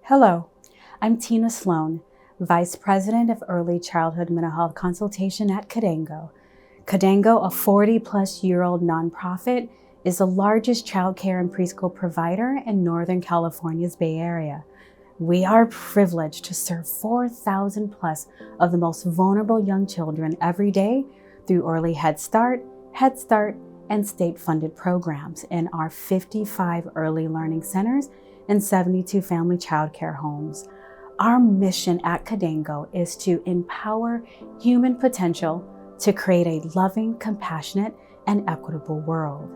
Hello, I'm Tina Sloan, Vice President of Early Childhood Mental Health Consultation at Kidango. Kidango, a 40-plus-year-old nonprofit, is the largest childcare and preschool provider in Northern California's Bay Area. We are privileged to serve 4,000 plus of the most vulnerable young children every day through early Head Start, and state-funded programs in our 55 early learning centers and 72 family childcare homes. Our mission at Kidango is to empower human potential to create a loving, compassionate, and equitable world.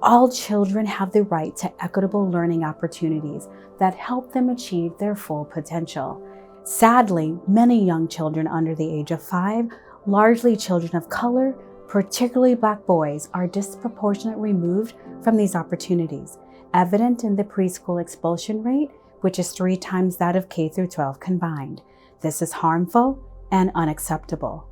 All children have the right to equitable learning opportunities that help them achieve their full potential. Sadly, many young children under the age of 5, largely children of color, particularly Black boys, are disproportionately removed from these opportunities, evident in the preschool expulsion rate, which is 3 times that of K through 12 combined. This is harmful and unacceptable.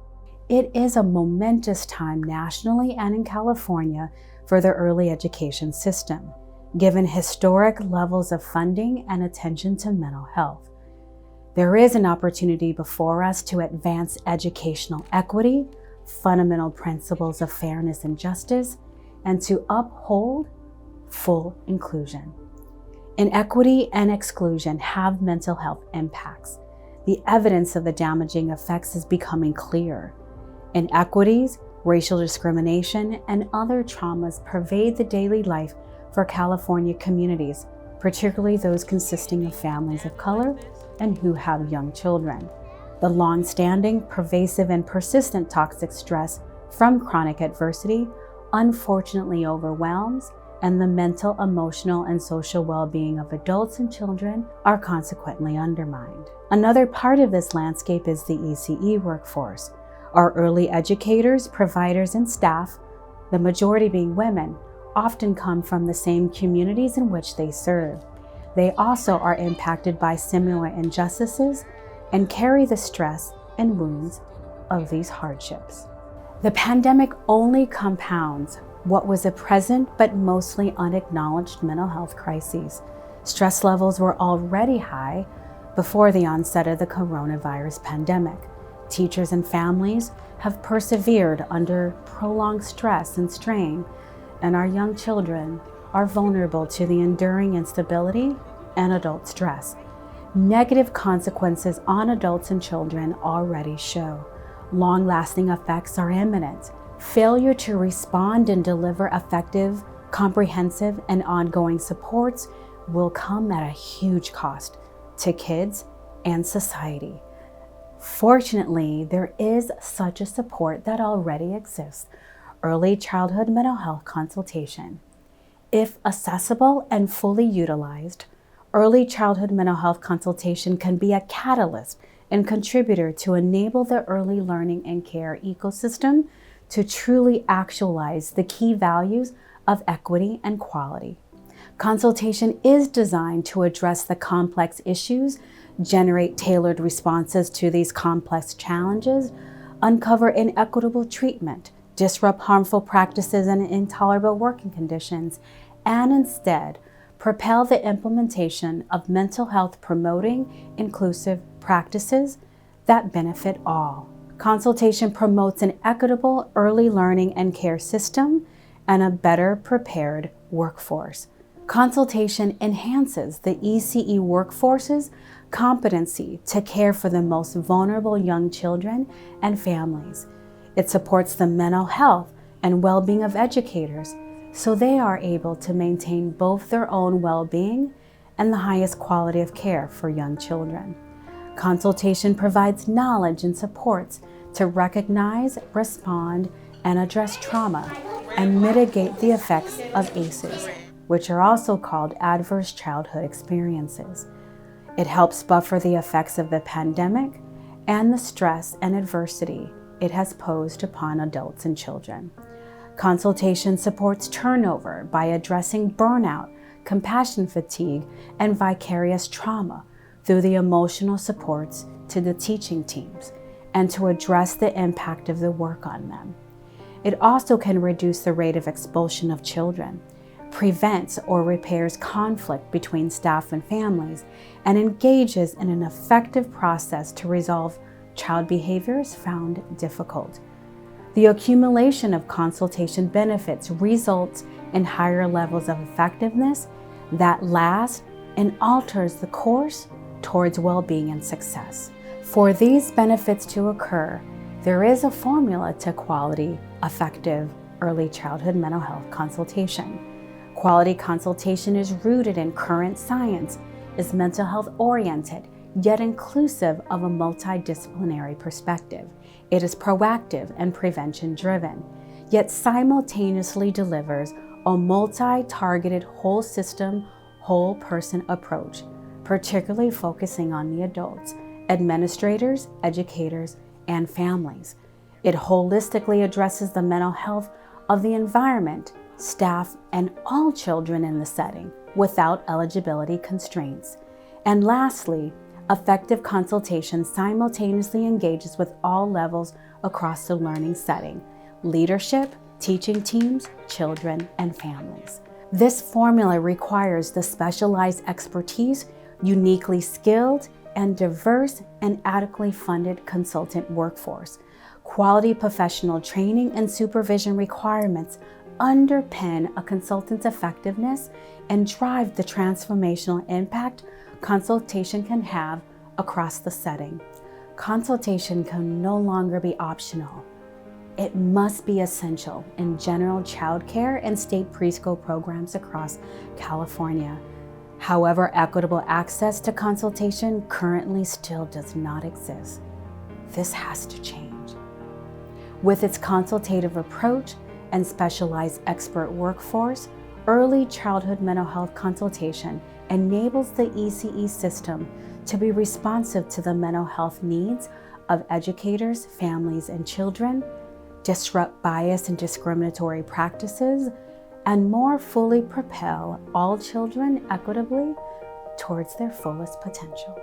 It is a momentous time nationally and in California for the early education system, given historic levels of funding and attention to mental health. There is an opportunity before us to advance educational equity, fundamental principles of fairness and justice, and to uphold full inclusion. Inequity and exclusion have mental health impacts. The evidence of the damaging effects is becoming clear. Inequities, racial discrimination, and other traumas pervade the daily life for California communities, particularly those consisting of families of color and who have young children. The long-standing, pervasive, and persistent toxic stress from chronic adversity unfortunately overwhelms, and the mental, emotional, and social well-being of adults and children are consequently undermined. Another part of this landscape is the ECE workforce. Our early educators, providers, and staff, the majority being women, often come from the same communities in which they serve. They also are impacted by similar injustices and carry the stress and wounds of these hardships. The pandemic only compounds what was a present but mostly unacknowledged mental health crises. Stress levels were already high before the onset of the coronavirus pandemic. Teachers and families have persevered under prolonged stress and strain, and our young children are vulnerable to the enduring instability and adult stress. Negative consequences on adults and children already show. Long-lasting effects are imminent. Failure to respond and deliver effective, comprehensive, and ongoing supports will come at a huge cost to kids and society. Fortunately, there is such a support that already exists: early childhood mental health consultation. If accessible and fully utilized, early childhood mental health consultation can be a catalyst and contributor to enable the early learning and care ecosystem to truly actualize the key values of equity and quality. Consultation is designed to address the complex issues, generate tailored responses to these complex challenges, uncover inequitable treatment, disrupt harmful practices and intolerable working conditions, and instead propel the implementation of mental health promoting inclusive practices that benefit all. Consultation promotes an equitable early learning and care system and a better prepared workforce. Consultation enhances the ECE workforce's competency to care for the most vulnerable young children and families. It supports the mental health and well-being of educators so they are able to maintain both their own well-being and the highest quality of care for young children. Consultation provides knowledge and supports to recognize, respond, and address trauma and mitigate the effects of ACEs, which are also called adverse childhood experiences. It helps buffer the effects of the pandemic and the stress and adversity it has posed upon adults and children. Consultation supports turnover by addressing burnout, compassion fatigue, and vicarious trauma through the emotional supports to the teaching teams and to address the impact of the work on them. It also can reduce the rate of expulsion of children. prevents or repairs conflict between staff and families, and engages in an effective process to resolve child behaviors found difficult. The accumulation of consultation benefits results in higher levels of effectiveness that last and alters the course towards well-being and success. For these benefits to occur, there is a formula to quality, effective early childhood mental health consultation. Quality consultation is rooted in current science, is mental health oriented, yet inclusive of a multidisciplinary perspective. It is proactive and prevention driven, yet simultaneously delivers a multi-targeted whole system, whole person approach, particularly focusing on the adults, administrators, educators, and families. It holistically addresses the mental health of the environment, staff, and all children in the setting without eligibility constraints. And lastly, effective consultation simultaneously engages with all levels across the learning setting: leadership, teaching teams, children, and families. This formula requires the specialized expertise, uniquely skilled and diverse and adequately funded consultant workforce. Quality professional training and supervision requirements underpin a consultant's effectiveness and drive the transformational impact consultation can have across the setting. Consultation can no longer be optional. It must be essential in general child care and state preschool programs across California. However, equitable access to consultation currently still does not exist. This has to change. With its consultative approach and specialized expert workforce, early childhood mental health consultation enables the ECE system to be responsive to the mental health needs of educators, families, and children, disrupt bias and discriminatory practices, and more fully propel all children equitably towards their fullest potential.